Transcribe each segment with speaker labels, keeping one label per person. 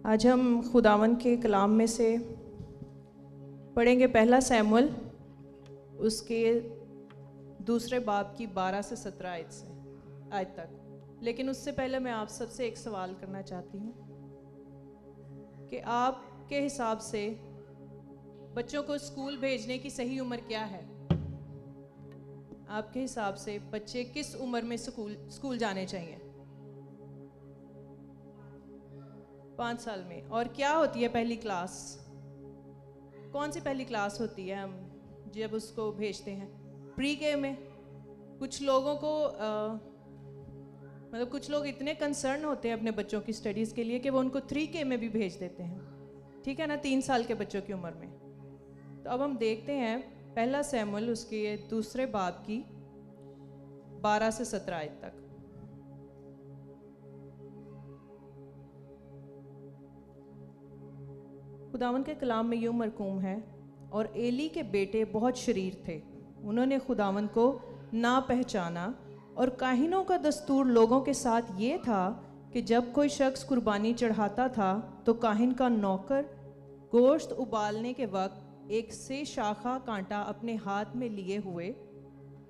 Speaker 1: آج ہم خداوند کے کلام میں سے پڑھیں گے پہلا سیموئیل اس کے دوسرے باب کی 12 سے 17 آیت تک. لیکن اس سے پہلے میں آپ سب سے ایک سوال کرنا چاہتی ہوں کہ آپ کے حساب سے بچوں کو اسکول بھیجنے کی صحیح عمر کیا ہے؟ آپ کے حساب سے بچے کس عمر میں اسکول جانے چاہیے؟ 5 سال میں. اور کیا ہوتی ہے پہلی کلاس؟ کون سی پہلی کلاس ہوتی ہے ہم جب اس کو بھیجتے ہیں؟ پری کے میں. کچھ لوگوں کو کچھ لوگ اتنے کنسرن ہوتے ہیں اپنے بچوں کی اسٹڈیز کے لیے کہ وہ ان کو 3K میں بھی بھیج دیتے ہیں. ٹھیک ہے نا، 3 سال کے بچوں کی عمر میں. تو اب ہم دیکھتے ہیں پہلا سیموئیل اس کے دوسرے باب کی 12 سے 17 آیت تک. خداوند کے کلام میں یوں مرقوم ہے، اور ایلی کے بیٹے بہت شریر تھے، انہوں نے خداوند کو نہ پہچانا، اور کاہنوں کا دستور لوگوں کے ساتھ یہ تھا کہ جب کوئی شخص قربانی چڑھاتا تھا تو کاہن کا نوکر گوشت ابالنے کے وقت ایک سے شاخہ کانٹا اپنے ہاتھ میں لیے ہوئے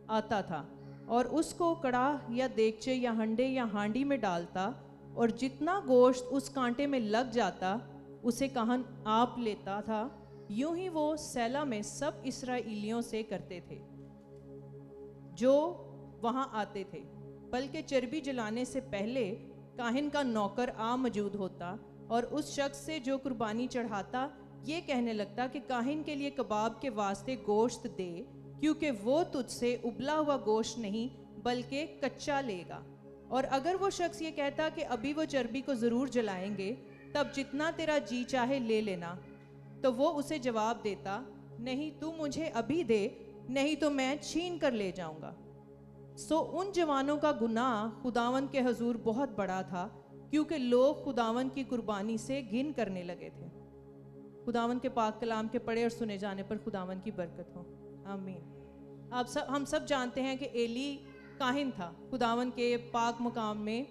Speaker 1: آتا تھا اور اس کو کڑاہ یا دیگچے یا ہنڈے یا ہانڈی میں ڈالتا، اور جتنا گوشت اس کانٹے میں لگ جاتا اسے کاہن آپ لیتا تھا. یوں ہی وہ سیلا میں سب اسرائیلیوں سے کرتے تھے جو وہاں آتے تھے. بلکہ چربی جلانے سے پہلے کاہن کا نوکر موجود ہوتا اور اس شخص سے جو قربانی چڑھاتا یہ کہنے لگتا کہ کاہن کے لیے کباب کے واسطے گوشت دے، کیونکہ وہ تجھ سے ابلا ہوا گوشت نہیں بلکہ کچا لے گا. اور اگر وہ شخص یہ کہتا کہ ابھی وہ چربی کو ضرور جلائیں گے، تب جتنا تیرا جی چاہے لے لینا، تو وہ اسے جواب دیتا، نہیں، تو مجھے ابھی دے، نہیں تو میں چھین کر لے جاؤں گا. سو ان جوانوں کا گناہ خداوند کے حضور بہت بڑا تھا، کیونکہ لوگ خداوند کی قربانی سے گھن کرنے لگے تھے. خداوند کے پاک کلام کے پڑھے اور سنے جانے پر خداوند کی برکت ہو، آمین. ہم سب جانتے ہیں کہ ایلی کاہن تھا، خداوند کے پاک مقام میں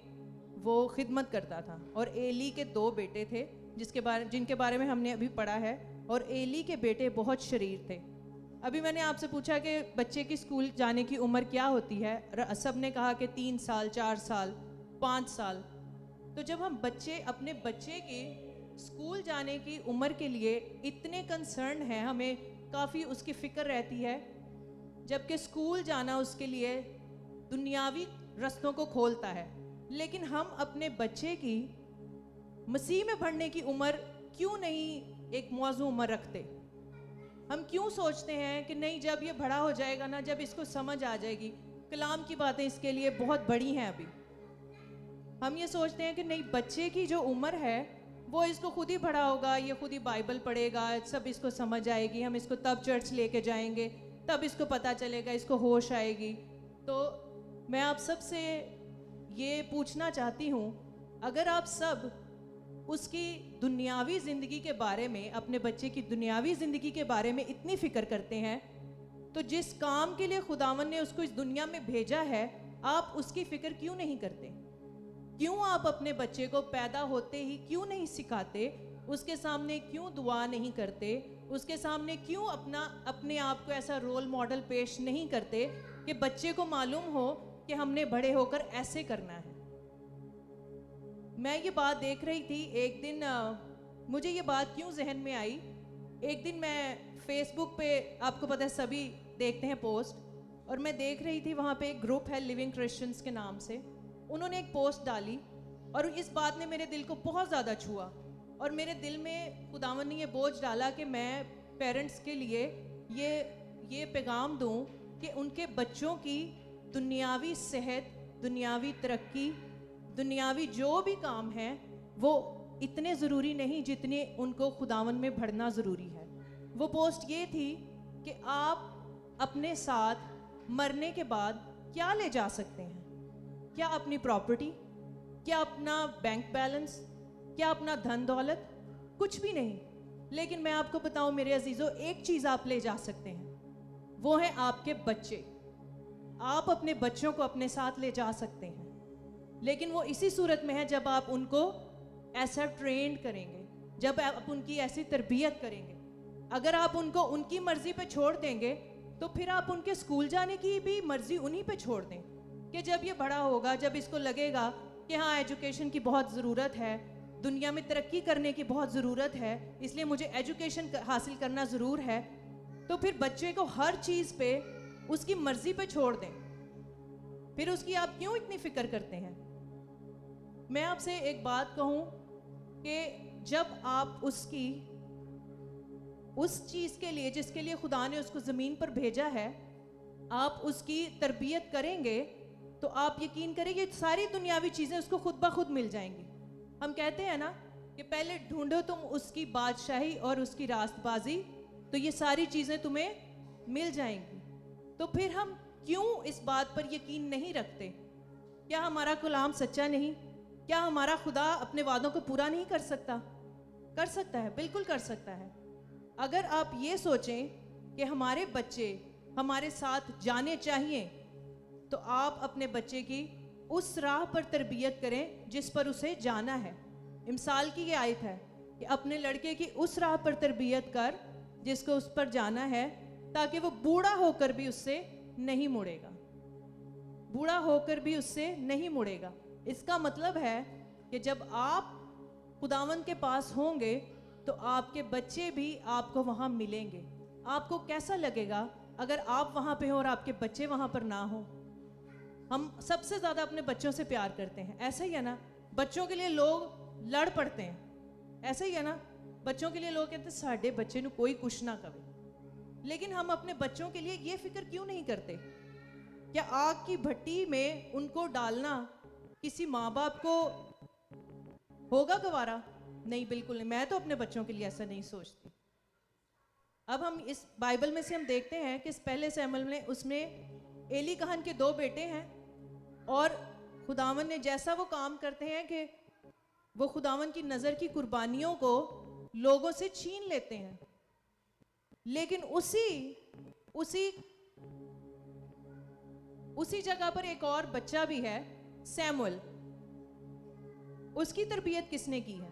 Speaker 1: وہ خدمت کرتا تھا، اور ایلی کے 2 بیٹے تھے جن کے بارے میں ہم نے ابھی پڑھا ہے. اور ایلی کے بیٹے بہت شریر تھے. ابھی میں نے آپ سے پوچھا کہ بچے کی اسکول جانے کی عمر کیا ہوتی ہے، سب نے کہا کہ 3 سال، 4 سال، 5 سال. تو جب ہم اپنے بچے کی اسکول جانے کی عمر کے لیے اتنے کنسرن ہیں، ہمیں کافی اس کی فکر رہتی ہے، جبکہ اسکول جانا اس کے لیے دنیاوی رستوں کو کھولتا ہے، لیکن ہم اپنے بچے کی مسیح میں بڑھنے کی عمر کیوں نہیں ایک موزوں عمر رکھتے؟ ہم کیوں سوچتے ہیں کہ نہیں، جب یہ بڑا ہو جائے گا نا، جب اس کو سمجھ آ جائے گی، کلام کی باتیں اس کے لیے بہت بڑی ہیں. ابھی ہم یہ سوچتے ہیں کہ نہیں، بچے کی جو عمر ہے وہ اس کو خود ہی بڑا ہوگا، یہ خود ہی بائبل پڑھے گا، سب اس کو سمجھ آئے گی، ہم اس کو تب چرچ لے کے جائیں گے، تب اس کو پتہ چلے گا، اس کو ہوش آئے گی. تو میں آپ سب سے یہ پوچھنا چاہتی ہوں، اگر آپ سب اس کی دنیاوی زندگی کے بارے میں، اپنے بچے کی دنیاوی زندگی کے بارے میں اتنی فکر کرتے ہیں، تو جس کام کے لیے خداوند نے اس کو اس دنیا میں بھیجا ہے، آپ اس کی فکر کیوں نہیں کرتے؟ کیوں آپ اپنے بچے کو پیدا ہوتے ہی کیوں نہیں سکھاتے؟ اس کے سامنے کیوں دعا نہیں کرتے؟ اس کے سامنے کیوں اپنے آپ کو ایسا رول ماڈل پیش نہیں کرتے کہ بچے کو معلوم ہو کہ ہم نے بڑے ہو کر ایسے کرنا ہے؟ میں یہ بات دیکھ رہی تھی ایک دن، مجھے یہ بات کیوں ذہن میں آئی، ایک دن میں فیس بک پہ، آپ کو پتہ ہے سبھی دیکھتے ہیں پوسٹ، اور میں دیکھ رہی تھی وہاں پہ ایک گروپ ہے لیونگ کرسچنز کے نام سے، انہوں نے ایک پوسٹ ڈالی، اور اس بات نے میرے دل کو بہت زیادہ چھوا، اور میرے دل میں خداوند نے یہ بوجھ ڈالا کہ میں پیرنٹس کے لیے یہ پیغام دوں کہ ان کے بچوں کی دنیاوی صحت، دنیاوی ترقی، دنیاوی جو بھی کام ہیں وہ اتنے ضروری نہیں جتنے ان کو خداوند میں بڑھنا ضروری ہے. وہ پوسٹ یہ تھی کہ آپ اپنے ساتھ مرنے کے بعد کیا لے جا سکتے ہیں؟ کیا اپنی پراپرٹی؟ کیا اپنا بینک بیلنس؟ کیا اپنا دھن دولت؟ کچھ بھی نہیں. لیکن میں آپ کو بتاؤں میرے عزیزو، ایک چیز آپ لے جا سکتے ہیں، وہ ہے آپ کے بچے. آپ اپنے بچوں کو اپنے ساتھ لے جا سکتے ہیں، لیکن وہ اسی صورت میں ہے جب آپ ان کو ایسا ٹرینڈ کریں گے, جب آپ ان کی ایسی تربیت کریں گے, اگر آپ ان کو ان کی مرضی پہ چھوڑ دیں گے تو پھر آپ ان کے اسکول جانے کی بھی مرضی انہی پہ چھوڑ دیں کہ جب یہ بڑا ہوگا, جب اس کو لگے گا کہ ہاں ایجوکیشن کی بہت ضرورت ہے, دنیا میں ترقی کرنے کی بہت ضرورت ہے, اس لیے مجھے ایجوکیشن حاصل کرنا ضرور ہے, تو پھر بچے کو ہر چیز پہ اس کی مرضی پہ چھوڑ دیں. پھر اس کی آپ کیوں اتنی فکر کرتے ہیں؟ میں آپ سے ایک بات کہوں کہ جب آپ اس چیز کے لیے جس کے لیے خدا نے اس کو زمین پر بھیجا ہے, آپ اس کی تربیت کریں گے تو آپ یقین کریں یہ ساری دنیاوی چیزیں اس کو خود بخود مل جائیں گی. ہم کہتے ہیں نا کہ پہلے ڈھونڈو تم اس کی بادشاہی اور اس کی راست بازی, تو یہ ساری چیزیں تمہیں مل جائیں گی. تو پھر ہم کیوں اس بات پر یقین نہیں رکھتے؟ کیا ہمارا کلام سچا نہیں؟ کیا ہمارا خدا اپنے وعدوں کو پورا نہیں کر سکتا؟ کر سکتا ہے, بالکل کر سکتا ہے. اگر آپ یہ سوچیں کہ ہمارے بچے ہمارے ساتھ جانے چاہیے, تو آپ اپنے بچے کی اس راہ پر تربیت کریں جس پر اسے جانا ہے. مثال کی یہ آیت ہے کہ اپنے لڑکے کی اس راہ پر تربیت کر جس کو اس پر جانا ہے, تاکہ وہ بوڑھا ہو کر بھی اس سے نہیں مڑے گا. بوڑھا ہو کر بھی اس سے نہیں مڑے گا. اس کا مطلب ہے کہ جب آپ خداوند کے پاس ہوں گے تو آپ کے بچے بھی آپ کو وہاں ملیں گے. آپ کو کیسا لگے گا اگر آپ وہاں پہ ہوں اور آپ کے بچے وہاں پر نہ ہوں؟ ہم سب سے زیادہ اپنے بچوں سے پیار کرتے ہیں, ایسا ہی ہے نا؟ بچوں کے لیے لوگ لڑ پڑتے ہیں, ایسا ہی ہے نا؟ بچوں کے لیے لوگ کہتے ہیں ساڈے بچے نو کوئی کچھ نہ کہے. لیکن ہم اپنے بچوں کے لیے یہ فکر کیوں نہیں کرتے؟ کیا آگ کی بھٹی میں ان کو ڈالنا کسی ماں باپ کو ہوگا گوارا؟ نہیں, بالکل نہیں. میں تو اپنے بچوں کے لیے ایسا نہیں سوچتی. اب ہم اس بائبل میں سے ہم دیکھتے ہیں کہ اس پہلے سیموئیل میں اس میں ایلی کہن کے 2 بیٹے ہیں, اور خداوند نے جیسا وہ کام کرتے ہیں کہ وہ خداوند کی نظر کی قربانیوں کو لوگوں سے چھین لیتے ہیں. لیکن اسی جگہ پر ایک اور بچہ بھی ہے, سیموئیل. اس کی تربیت کس نے کی ہے؟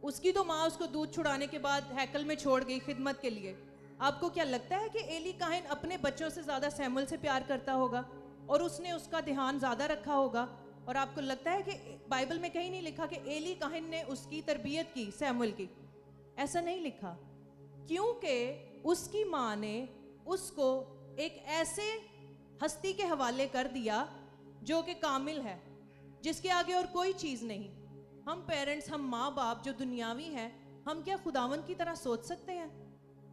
Speaker 1: اس کی تو ماں اس کو دودھ چھڑانے کے بعد ہیکل میں چھوڑ گئی خدمت کے لیے. آپ کو کیا لگتا ہے کہ ایلی کاہن اپنے بچوں سے زیادہ سیموئیل سے پیار کرتا ہوگا اور اس نے اس کا دھیان زیادہ رکھا ہوگا؟ اور آپ کو لگتا ہے کہ بائبل میں کہیں نہیں لکھا کہ ایلی کاہن نے اس کی تربیت کی سیموئیل کی؟ ایسا نہیں لکھا, کیونکہ اس کی ماں نے اس کو ایک ایسے ہستی کے حوالے کر دیا جو کہ کامل ہے, جس کے آگے اور کوئی چیز نہیں. ہم پیرنٹس, ہم ماں باپ جو دنیاوی ہیں, ہم کیا خداوند کی طرح سوچ سکتے ہیں؟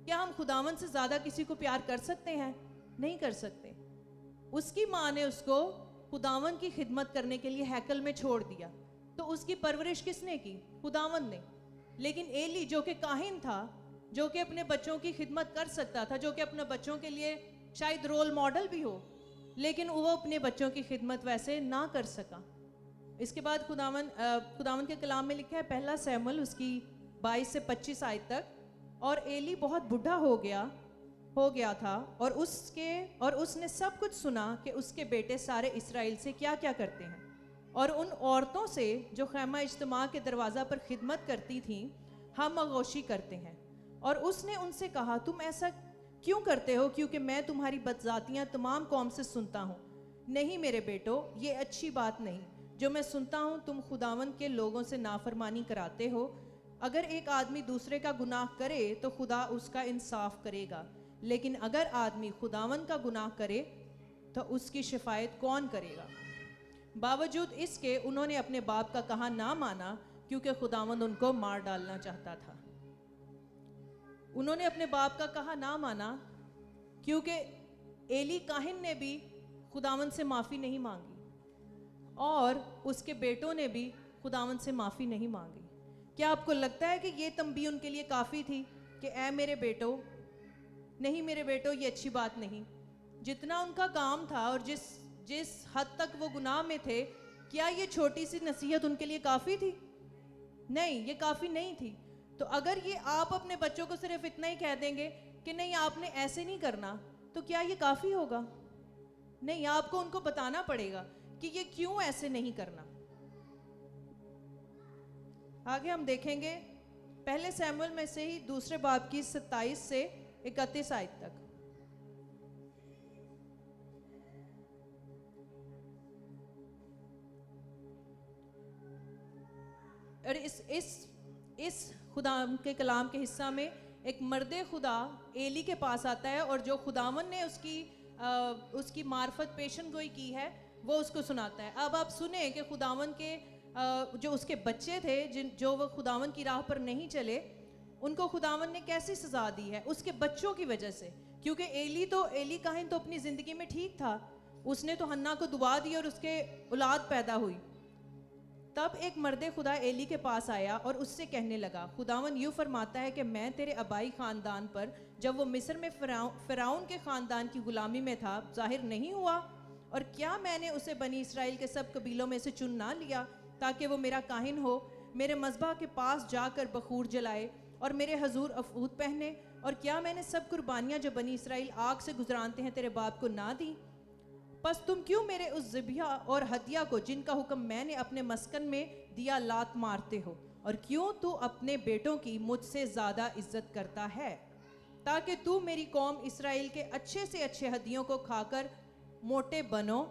Speaker 1: کیا ہم خداوند سے زیادہ کسی کو پیار کر سکتے ہیں؟ نہیں کر سکتے. اس کی ماں نے اس کو خداوند کی خدمت کرنے کے لیے ہیکل میں چھوڑ دیا, تو اس کی پرورش کس نے کی؟ خداوند نے. لیکن ایلی جو کہ کاہن تھا, جو کہ اپنے بچوں کی خدمت کر سکتا تھا, جو کہ اپنے بچوں کے لیے شاید رول ماڈل بھی ہو, لیکن وہ اپنے بچوں کی خدمت ویسے نہ کر سکا. اس کے بعد خداوند کے کلام میں لکھا ہے پہلا سیموئیل اس کی 22 سے 25 آیت تک, اور ایلی بہت بوڑھا ہو گیا تھا, اور اس نے سب کچھ سنا کہ اس کے بیٹے سارے اسرائیل سے کیا کیا کرتے ہیں, اور ان عورتوں سے جو خیمہ اجتماع کے دروازہ پر خدمت کرتی تھیں ہم آغوشی کرتے ہیں. اور اس نے ان سے کہا تم ایسا کیوں کرتے ہو؟ کیونکہ میں تمہاری بدذاتیاں تمام قوم سے سنتا ہوں. نہیں میرے بیٹو, یہ اچھی بات نہیں جو میں سنتا ہوں. تم خداوند کے لوگوں سے نافرمانی کراتے ہو. اگر ایک آدمی دوسرے کا گناہ کرے تو خدا اس کا انصاف کرے گا, لیکن اگر آدمی خداوند کا گناہ کرے تو اس کی شفاعت کون کرے گا؟ باوجود اس کے انہوں نے اپنے باپ کا کہا نہ مانا, کیونکہ خداوند ان کو مار ڈالنا چاہتا تھا. انہوں نے اپنے باپ کا کہا نہ مانا کیونکہ ایلی کاہن نے بھی خداوند سے معافی نہیں مانگی, اور اس کے بیٹوں نے بھی خداوند سے معافی نہیں مانگی. کیا آپ کو لگتا ہے کہ یہ تنبیہ ان کے لیے کافی تھی کہ اے میرے بیٹو؟ نہیں میرے بیٹو, یہ اچھی بات نہیں. جتنا ان کا کام تھا اور جس حد تک وہ گناہ میں تھے, کیا یہ چھوٹی سی نصیحت ان کے لیے کافی تھی؟ نہیں, یہ کافی نہیں تھی. تو اگر یہ آپ اپنے بچوں کو صرف اتنا ہی کہہ دیں گے کہ نہیں آپ نے ایسے نہیں کرنا, تو کیا یہ کافی ہوگا؟ نہیں, آپ کو ان کو بتانا پڑے گا کہ یہ کیوں ایسے نہیں کرنا. آگے ہم دیکھیں گے پہلے سیموئیل میں سے ہی دوسرے باب کی 27 سے 31 آیت تک. اور اس خدا کے کلام کے حصہ میں ایک مرد خدا ایلی کے پاس آتا ہے اور جو خداوند نے اس کی معرفت پیشن گوئی کی ہے وہ اس کو سناتا ہے. اب آپ سنیں کہ خداوند کے جو اس کے بچے تھے جو وہ خداوند کی راہ پر نہیں چلے, ان کو خداوند نے کیسی سزا دی ہے اس کے بچوں کی وجہ سے. کیونکہ ایلی کاہن تو اپنی زندگی میں ٹھیک تھا, اس نے تو حنا کو دعا دی اور اس کے اولاد پیدا ہوئی. تب ایک مرد خدا ایلی کے پاس آیا اور اس سے کہنے لگا, خداوند یوں فرماتا ہے کہ میں تیرے آبائی خاندان پر جب وہ مصر میں فرعون کے خاندان کی غلامی میں تھا ظاہر نہیں ہوا, اور کیا میں نے اسے بنی اسرائیل کے سب قبیلوں میں سے چن نہ لیا تاکہ وہ میرا کاہن ہو, میرے مذبح کے پاس جا کر بخور جلائے اور میرے حضور افعود پہنے, اور کیا میں نے سب قربانیاں جو بنی اسرائیل آگ سے گزرانتے ہیں تیرے باپ کو نہ دی؟ پس تم کیوں میرے اس ذبیحہ اور ہدیہ کو جن کا حکم میں نے اپنے مسکن میں دیا لات مارتے ہو, اور کیوں تو اپنے بیٹوں کی مجھ سے زیادہ عزت کرتا ہے تاکہ تو میری قوم اسرائیل کے اچھے سے اچھے ہدیوں کو کھا کر موٹے بنو؟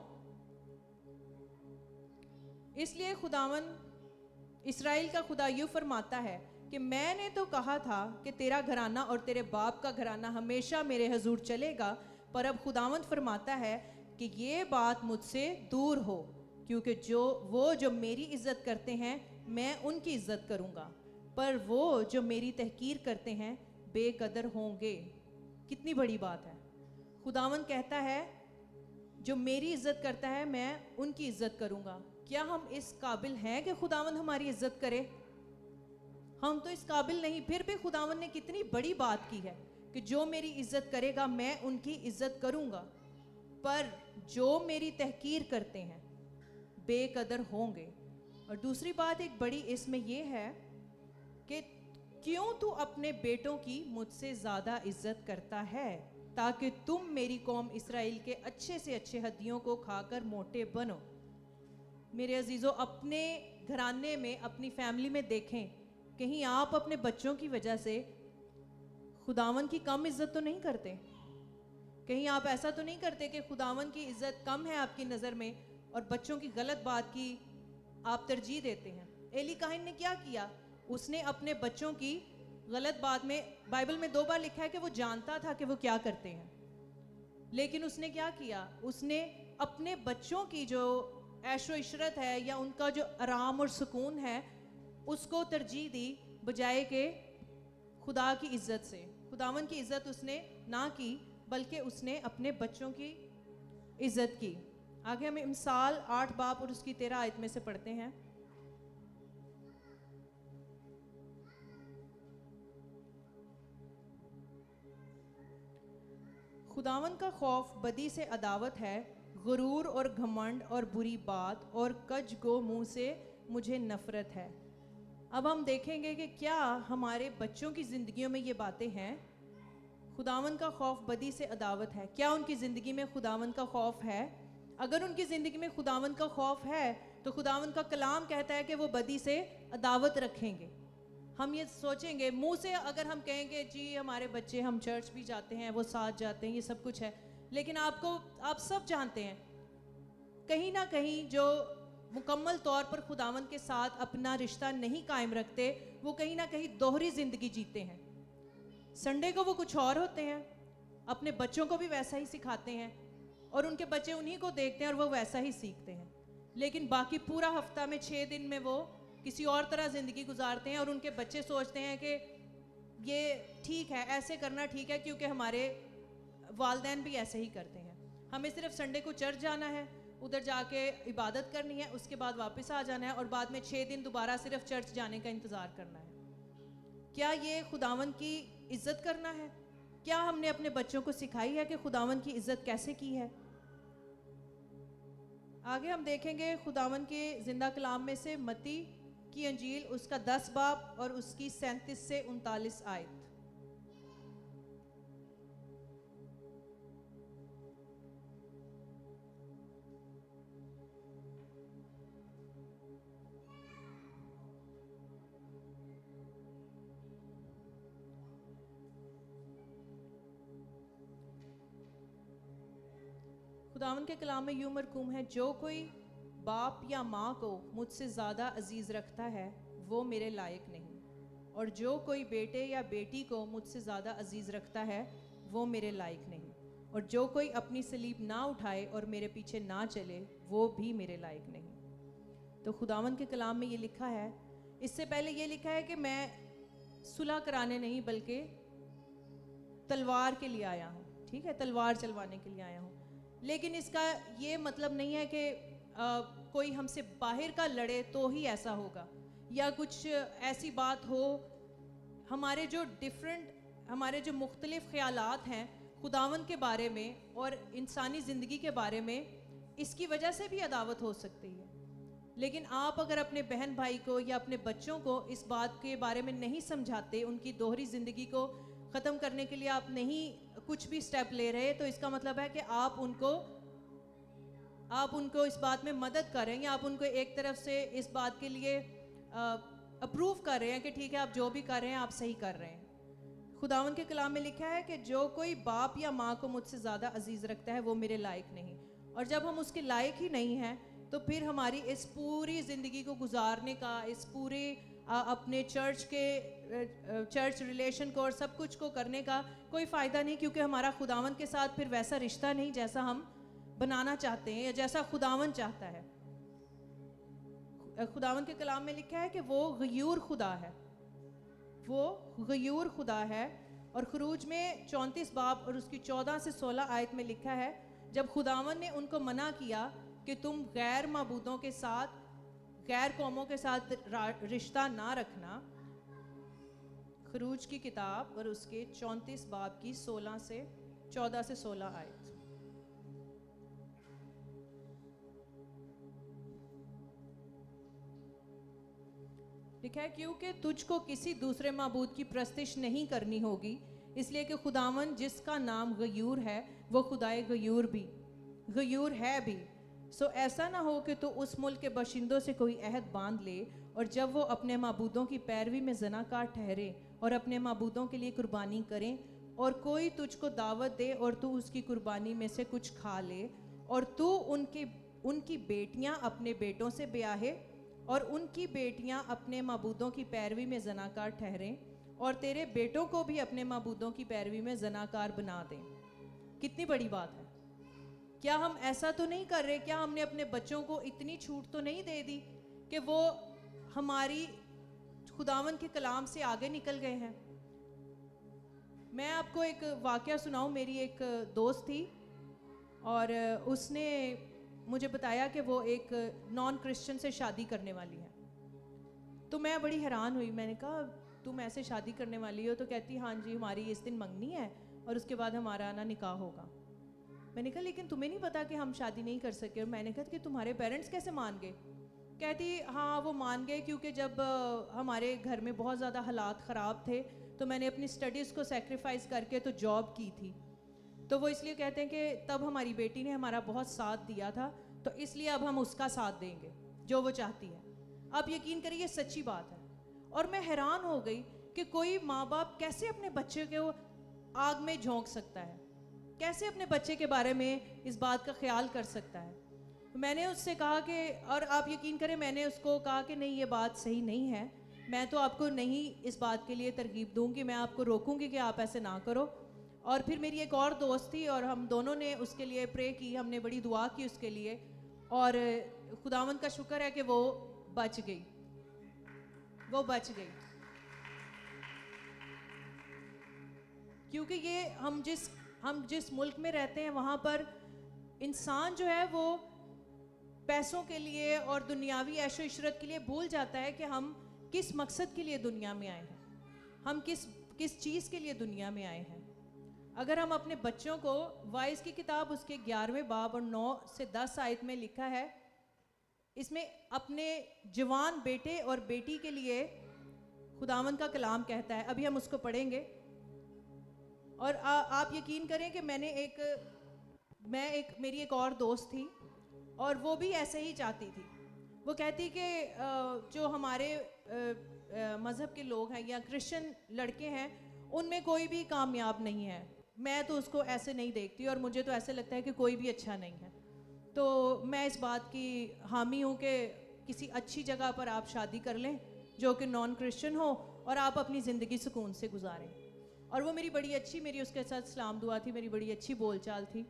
Speaker 1: اس لیے خداوند اسرائیل کا خدا یوں فرماتا ہے کہ میں نے تو کہا تھا کہ تیرا گھرانہ اور تیرے باپ کا گھرانہ ہمیشہ میرے حضور چلے گا, پر اب خداوند فرماتا ہے کہ یہ بات مجھ سے دور ہو, کیونکہ جو میری عزت کرتے ہیں میں ان کی عزت کروں گا, پر وہ جو میری تحقیر کرتے ہیں بے قدر ہوں گے. کتنی بڑی بات ہے. خداوند کہتا ہے جو میری عزت کرتا ہے میں ان کی عزت کروں گا. کیا ہم اس قابل ہیں کہ خداوند ہماری عزت کرے؟ ہم تو اس قابل نہیں. پھر بھی خداوند نے کتنی بڑی بات کی ہے کہ جو میری عزت کرے گا میں ان کی عزت کروں گا, پر جو میری تحقیر کرتے ہیں بے قدر ہوں گے. اور دوسری بات ایک بڑی اس میں یہ ہے کہ کیوں تو اپنے بیٹوں کی مجھ سے زیادہ عزت کرتا ہے تاکہ تم میری قوم اسرائیل کے اچھے سے اچھے ہدیوں کو کھا کر موٹے بنو. میرے عزیزو, اپنے گھرانے میں اپنی فیملی میں دیکھیں, کہیں آپ اپنے بچوں کی وجہ سے خداوند کی کم عزت تو نہیں کرتے؟ کہیں آپ ایسا تو نہیں کرتے کہ خداوند کی عزت کم ہے آپ کی نظر میں اور بچوں کی غلط بات کی آپ ترجیح دیتے ہیں؟ ایلی کاہن نے کیا کیا؟ اس نے اپنے بچوں کی غلط بات میں, بائبل میں 2 بار لکھا ہے کہ وہ جانتا تھا کہ وہ کیا کرتے ہیں, لیکن اس نے کیا کیا؟ اس نے اپنے بچوں کی جو عیش و عشرت ہے یا ان کا جو آرام اور سکون ہے اس کو ترجیح دی بجائے کہ خدا کی عزت سے. خداوند کی عزت اس نے نہ کی بلکہ اس نے اپنے بچوں کی عزت کی. آگے ہم امثال 8 باب اور اس کی 13 آیت میں سے پڑھتے ہیں. خداوند کا خوف بدی سے عداوت ہے, غرور اور گھمنڈ اور بری بات اور کج گو منہ سے مجھے نفرت ہے. اب ہم دیکھیں گے کہ کیا ہمارے بچوں کی زندگیوں میں یہ باتیں ہیں؟ خداوند کا خوف بدی سے عداوت ہے. کیا ان کی زندگی میں خداوند کا خوف ہے؟ اگر ان کی زندگی میں خداوند کا خوف ہے تو خداوند کا کلام کہتا ہے کہ وہ بدی سے عداوت رکھیں گے. ہم یہ سوچیں گے منہ سے, اگر ہم کہیں گے جی ہمارے بچے ہم چرچ بھی جاتے ہیں, وہ ساتھ جاتے ہیں, یہ سب کچھ ہے, لیکن آپ سب جانتے ہیں کہیں نہ کہیں جو مکمل طور پر خداوند کے ساتھ اپنا رشتہ نہیں قائم رکھتے وہ کہیں نہ کہیں دوہری زندگی جیتے ہیں. سنڈے کو وہ کچھ اور ہوتے ہیں, اپنے بچوں کو بھی ویسا ہی سکھاتے ہیں اور ان کے بچے انہی کو دیکھتے ہیں اور وہ ویسا ہی سیکھتے ہیں, لیکن باقی پورا ہفتہ میں 6 دن میں وہ کسی اور طرح زندگی گزارتے ہیں اور ان کے بچے سوچتے ہیں کہ یہ ٹھیک ہے, ایسے کرنا ٹھیک ہے کیونکہ ہمارے والدین بھی ایسے ہی کرتے ہیں, ہمیں صرف سنڈے کو چرچ جانا ہے, ادھر جا کے عبادت کرنی ہے, اس کے بعد واپس آ جانا ہے اور بعد میں 6 دن دوبارہ صرف چرچ جانے کا انتظار کرنا ہے. کیا یہ خداوند کی عزت کرنا ہے؟ کیا ہم نے اپنے بچوں کو سکھائی ہے کہ خداوند کی عزت کیسے کی ہے؟ آگے ہم دیکھیں گے خداوند کے زندہ کلام میں سے متی کی انجیل اس کا 10 باب اور اس کی 37 سے 39 آیت. خداوند کے کلام میں یوں مرقوم ہے، جو کوئی باپ یا ماں کو مجھ سے زیادہ عزیز رکھتا ہے وہ میرے لائق نہیں، اور جو کوئی بیٹے یا بیٹی کو مجھ سے زیادہ عزیز رکھتا ہے وہ میرے لائق نہیں، اور جو کوئی اپنی صلیب نہ اٹھائے اور میرے پیچھے نہ چلے وہ بھی میرے لائق نہیں۔ تو خداوند کے کلام میں یہ لکھا ہے، اس سے پہلے یہ لکھا ہے کہ میں صلح کرانے نہیں بلکہ تلوار کے لیے آیا ہوں، ٹھیک ہے، تلوار چلوانے کے لیے آیا ہوں۔ لیکن اس کا یہ مطلب نہیں ہے کہ کوئی ہم سے باہر کا لڑے تو ہی ایسا ہوگا، یا کچھ ایسی بات ہو، ہمارے جو مختلف خیالات ہیں خداوند کے بارے میں اور انسانی زندگی کے بارے میں، اس کی وجہ سے بھی عداوت ہو سکتی ہے۔ لیکن آپ اگر اپنے بہن بھائی کو یا اپنے بچوں کو اس بات کے بارے میں نہیں سمجھاتے، ان کی دوہری زندگی کو ختم کرنے کے لیے آپ نہیں کچھ بھی سٹیپ لے رہے، تو اس کا مطلب ہے کہ آپ ان کو اس بات میں مدد کر رہے ہیں، یا آپ ان کو ایک طرف سے اس بات کے لیے اپروو کر رہے ہیں کہ ٹھیک ہے آپ جو بھی کر رہے ہیں آپ صحیح کر رہے ہیں۔ خداوند کے کلام میں لکھا ہے کہ جو کوئی باپ یا ماں کو مجھ سے زیادہ عزیز رکھتا ہے وہ میرے لائق نہیں، اور جب ہم اس کے لائق ہی نہیں ہیں تو پھر ہماری اس پوری زندگی کو گزارنے کا، اس پورے اپنے چرچ ریلیشن کو اور سب کچھ کو کرنے کا کوئی فائدہ نہیں، کیونکہ ہمارا خداوند کے ساتھ پھر ویسا رشتہ نہیں جیسا ہم بنانا چاہتے ہیں یا جیسا خداوند چاہتا ہے۔ خداوند کے کلام میں لکھا ہے کہ وہ غیور خدا ہے، وہ غیور خدا ہے، اور خروج میں 34 باب اور اس کی 14 سے 16 آیت میں لکھا ہے، جب خداوند نے ان کو منع کیا کہ تم غیر معبودوں کے ساتھ، غیر قوموں کے ساتھ رشتہ نہ رکھنا، خروج کی کتاب اور اس کے 34 باب کی 14 سے 16 آیت۔ لکھا ہے، کیونکہ تجھ کو کسی دوسرے معبود کی پرستش نہیں کرنی ہوگی، اس لیے کہ خداوند جس کا نام غیور ہے وہ خدائے غیور ہے بھی۔ سو ایسا نہ ہو کہ تو اس ملک کے باشندوں سے کوئی عہد باندھ لے، اور جب وہ اپنے معبودوں کی پیروی میں زناکار ٹھہرے اور اپنے معبودوں کے لیے قربانی کریں، اور کوئی تجھ کو دعوت دے اور تو اس کی قربانی میں سے کچھ کھا لے، اور تو ان کی بیٹیاں اپنے بیٹوں سے بیاہے اور ان کی بیٹیاں اپنے معبودوں کی پیروی میں زناکار ٹھہریں، اور تیرے بیٹوں کو بھی اپنے معبودوں کی پیروی میں زناکار بنا دیں۔ کتنی بڑی بات ہے! کیا ہم ایسا تو نہیں کر رہے؟ کیا ہم نے اپنے بچوں کو اتنی چھوٹ تو نہیں دے دی کہ وہ ہماری خداوند کے کلام سے آگے نکل گئے ہیں؟ میں آپ کو ایک واقعہ سناؤں۔ میری ایک دوست تھی اور اس نے مجھے بتایا کہ وہ ایک نان کرسچن سے شادی کرنے والی ہے۔ تو میں بڑی حیران ہوئی، میں نے کہا تم ایسے شادی کرنے والی ہو؟ تو کہتی ہاں جی، ہماری اس دن منگنی ہے اور اس کے بعد ہمارا نکاح ہوگا۔ میں نے کہا لیکن تمہیں نہیں پتا کہ ہم شادی نہیں کر سکے؟ اور میں نے کہا کہ تمہارے پیرنٹس کیسے مان گئے؟ کہتی ہاں وہ مان گئے کیونکہ جب ہمارے گھر میں بہت زیادہ حالات خراب تھے تو میں نے اپنی سٹڈیز کو سیکریفائز کر کے تو جاب کی تھی، تو وہ اس لیے کہتے ہیں کہ تب ہماری بیٹی نے ہمارا بہت ساتھ دیا تھا، تو اس لیے اب ہم اس کا ساتھ دیں گے جو وہ چاہتی ہے۔ آپ یقین کریے یہ سچی بات ہے۔ اور میں حیران ہو گئی کہ کوئی ماں باپ کیسے اپنے بچے کو آگ میں جھونک سکتا ہے، کیسے اپنے بچے کے بارے میں اس بات کا خیال کر سکتا ہے۔ میں نے اس سے کہا کہ، اور آپ یقین کریں میں نے اس کو کہا کہ نہیں یہ بات صحیح نہیں ہے، میں تو آپ کو نہیں اس بات کے لیے ترغیب دوں گی، میں آپ کو روکوں گی کہ آپ ایسے نہ کرو۔ اور پھر میری ایک اور دوست تھی اور ہم دونوں نے اس کے لیے پرے کی، ہم نے بڑی دعا کی اس کے لیے، اور خداوند کا شکر ہے کہ وہ بچ گئی، وہ بچ گئی۔ کیونکہ یہ ہم جس ملک میں رہتے ہیں وہاں پر انسان جو ہے وہ پیسوں کے لیے اور دنیاوی عیش و عشرت کے لیے بھول جاتا ہے کہ ہم کس مقصد کے لیے دنیا میں آئے ہیں، ہم کس چیز کے لیے دنیا میں آئے ہیں۔ اگر ہم اپنے بچوں کو، وائز کی کتاب اس کے 11ویں باب اور 9 سے 10 آیت میں لکھا ہے، اس میں اپنے جوان بیٹے اور بیٹی کے لیے خداوند کا کلام کہتا ہے، ابھی ہم اس کو پڑھیں گے۔ اور آپ یقین کریں کہ میری ایک اور دوست تھی اور وہ بھی ایسے ہی چاہتی تھی۔ وہ کہتی کہ جو ہمارے مذہب کے لوگ ہیں یا کرسچن لڑکے ہیں ان میں کوئی بھی کامیاب نہیں ہے، میں تو اس کو ایسے نہیں دیکھتی اور مجھے تو ایسے لگتا ہے کہ کوئی بھی اچھا نہیں ہے۔ تو میں اس بات کی حامی ہوں کہ کسی اچھی جگہ پر آپ شادی کر لیں جو کہ نان کرسچن ہو اور آپ اپنی زندگی سکون سے گزاریں. اور وہ میری بڑی اچھی, میری اس کے ساتھ سلام دعا تھی, میری بڑی اچھی بول چال تھی.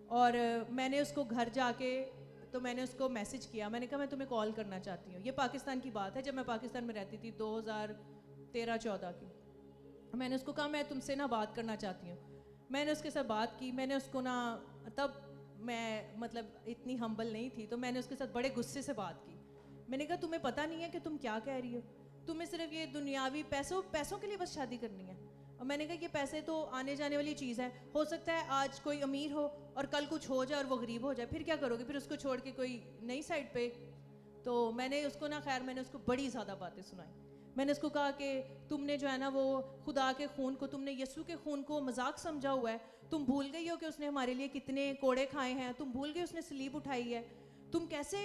Speaker 1: اور میں نے اس کو گھر جا کے تو میں نے اس کو میسج کیا, میں نے کہا میں تمہیں کال کرنا چاہتی ہوں. یہ پاکستان کی بات ہے, جب میں پاکستان میں رہتی تھی 2013-14 کی. میں نے اس کو کہا میں تم سے نا بات کرنا چاہتی ہوں. میں نے اس کے ساتھ بات کی, میں نے اس کو نا, تب میں مطلب اتنی ہمبل نہیں تھی, تو میں نے اس کے ساتھ بڑے غصے سے بات کی. میں نے کہا تمہیں پتہ نہیں ہے کہ تم کیا کہہ رہی ہو, تمہیں صرف یہ دنیاوی پیسوں کے لیے بس شادی کرنی ہے. اور میں نے کہا یہ پیسے تو آنے جانے والی چیز ہے, ہو سکتا ہے آج کوئی امیر ہو اور کل کچھ ہو جائے اور وہ غریب ہو جائے, پھر کیا کرو گے, پھر اس کو چھوڑ کے کوئی نئی سائڈ پہ. تو میں نے اس کو نا, خیر میں نے اس کو بڑی زیادہ باتیں سنائی. میں نے اس کو کہا کہ تم نے جو ہے نا وہ خدا کے خون کو, تم نے یسوع کے خون کو مذاق سمجھا ہوا ہے. تم بھول گئی ہو کہ اس نے ہمارے لیے کتنے کوڑے کھائے ہیں, تم بھول گئی اس نے صلیب اٹھائی ہے. تم کیسے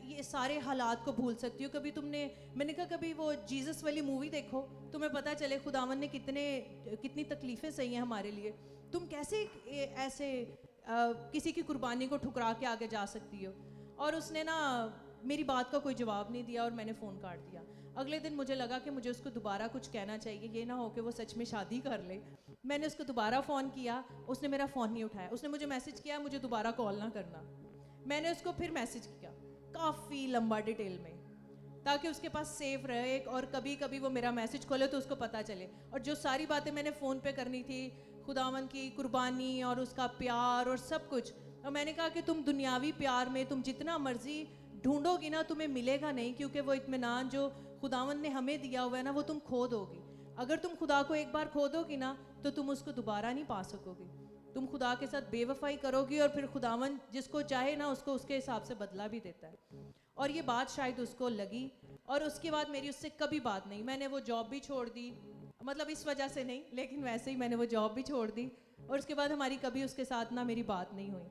Speaker 1: یہ سارے حالات کو بھول سکتی ہو؟ کبھی تم نے, میں نے کہا کبھی وہ جیزس والی مووی دیکھو, تمہیں پتہ چلے خداوند نے کتنی تکلیفیں سہی ہیں ہمارے لیے. تم کیسے ایسے کسی کی قربانی کو ٹھکرا کے آگے جا سکتی ہو؟ اور اس نے نا میری بات کا کوئی جواب نہیں دیا اور میں نے فون کاٹ دیا. اگلے دن مجھے لگا کہ مجھے اس کو دوبارہ کچھ کہنا چاہیے, یہ نہ ہو کہ وہ سچ میں شادی کر لے. میں نے اس کو دوبارہ فون کیا, اس نے میرا فون نہیں اٹھایا. اس نے مجھے میسج کیا مجھے دوبارہ کال نہ کرنا. میں نے اس کو پھر میسج کیا کافی لمبا ڈیٹیل میں, تاکہ اس کے پاس سیف رہے اور کبھی کبھی وہ میرا میسج کھولے تو اس کو پتہ چلے. اور جو ساری باتیں میں نے فون پہ کرنی تھی, خداوند کی قربانی اور اس کا پیار اور سب کچھ, اور میں نے کہا کہ تم دنیاوی پیار میں تم جتنا مرضی ڈھونڈو گی نا تمہیں ملے گا نہیں, کیونکہ وہ اطمینان جو خداوند نے ہمیں دیا ہوا ہے نا وہ تم کھو دو گی. اگر تم خدا کو ایک بار کھو دو گی نا تو تم اس کو دوبارہ نہیں پا سکو گی. تم خدا کے ساتھ بے وفائی کرو گی اور پھر خداوند جس کو چاہے نا اس کو اس کے حساب سے بدلہ بھی دیتا ہے. اور یہ بات شاید اس کو لگی, اور اس کے بعد میری اس سے کبھی بات نہیں. میں نے وہ جاب بھی چھوڑ دی, مطلب اس وجہ سے نہیں لیکن ویسے ہی میں نے وہ جاب بھی چھوڑ دی, اور اس کے بعد ہماری کبھی اس کے ساتھ نہ میری بات نہیں ہوئی.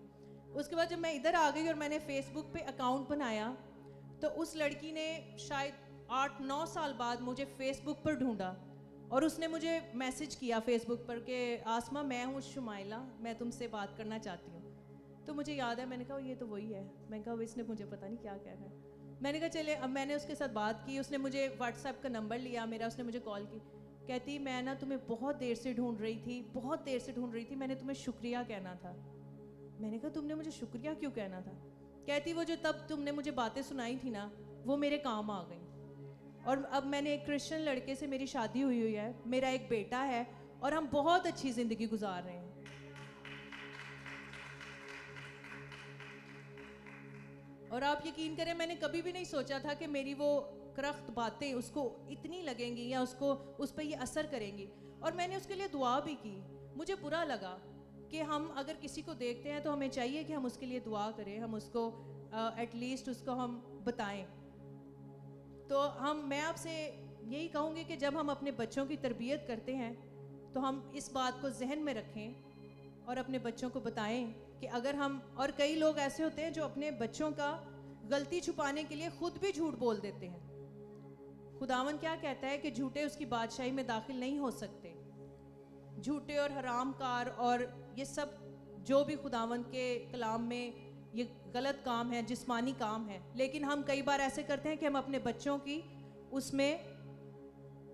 Speaker 1: اس کے بعد جب میں ادھر آ گئی اور میں نے فیس بک پہ اکاؤنٹ بنایا تو اس لڑکی نے شاید 8-9 سال بعد مجھے فیس بک پر ڈھونڈا, اور اس نے مجھے میسج کیا فیس بک پر کہ آسمہ میں ہوں شمائلہ, میں تم سے بات کرنا چاہتی ہوں. تو مجھے یاد ہے, میں نے کہا یہ تو وہی ہے. میں نے کہا اس نے مجھے پتہ نہیں کیا کہنا ہے. میں نے کہا چلے, اب میں نے اس کے ساتھ بات کی. اس نے مجھے واٹس ایپ کا نمبر لیا میرا, اس نے مجھے کال کی. کہتی میں نا تمہیں بہت دیر سے ڈھونڈ رہی تھی, میں نے تمہیں شکریہ کہنا تھا. میں نے کہا تم نے مجھے شکریہ کیوں کہنا تھا؟ کہتی وہ جو تب تم نے مجھے باتیں سنائی تھی نا وہ میرے کام آ گئیں, اور اب میں نے ایک کرسچن لڑکے سے میری شادی ہوئی ہے, میرا ایک بیٹا ہے, اور ہم بہت اچھی زندگی گزار رہے ہیں. اور آپ یقین کریں میں نے کبھی بھی نہیں سوچا تھا کہ میری وہ کرخت باتیں اس کو اتنی لگیں گی یا اس پہ یہ اثر کریں گی. اور میں نے اس کے لیے دعا بھی کی. مجھے برا لگا کہ ہم اگر کسی کو دیکھتے ہیں تو ہمیں چاہیے کہ ہم اس کے لیے دعا کریں, ہم اس کو ایٹ لیسٹ اس کو ہم بتائیں. تو میں آپ سے یہی کہوں گی کہ جب ہم اپنے بچوں کی تربیت کرتے ہیں تو ہم اس بات کو ذہن میں رکھیں اور اپنے بچوں کو بتائیں کہ اگر ہم, اور کئی لوگ ایسے ہوتے ہیں جو اپنے بچوں کا غلطی چھپانے کے لیے خود بھی جھوٹ بول دیتے ہیں. خداوند کیا کہتا ہے کہ جھوٹے اس کی بادشاہی میں داخل نہیں ہو سکتے. جھوٹے اور حرام کار اور یہ سب جو بھی خداوند کے کلام میں یہ غلط کام ہے, جسمانی کام ہے, لیکن ہم کئی بار ایسے کرتے ہیں کہ ہم اپنے بچوں کی اس میں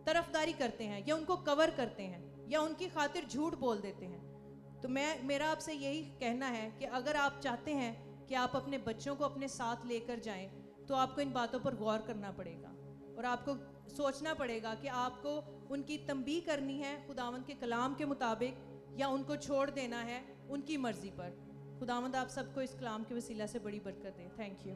Speaker 1: طرفداری کرتے ہیں یا ان کو کور کرتے ہیں یا ان کی خاطر جھوٹ بول دیتے ہیں. تو میرا آپ سے یہی کہنا ہے کہ اگر آپ چاہتے ہیں کہ آپ اپنے بچوں کو اپنے ساتھ لے کر جائیں تو آپ کو ان باتوں پر غور کرنا پڑے گا, اور آپ کو سوچنا پڑے گا کہ آپ کو ان کی تنبیہ کرنی ہے خداوند کے کلام کے مطابق یا ان کو چھوڑ دینا ہے ان کی مرضی پر. خداوند آپ سب کو اس کلام کے وسیلہ سے بڑی برکت دے. Thank you.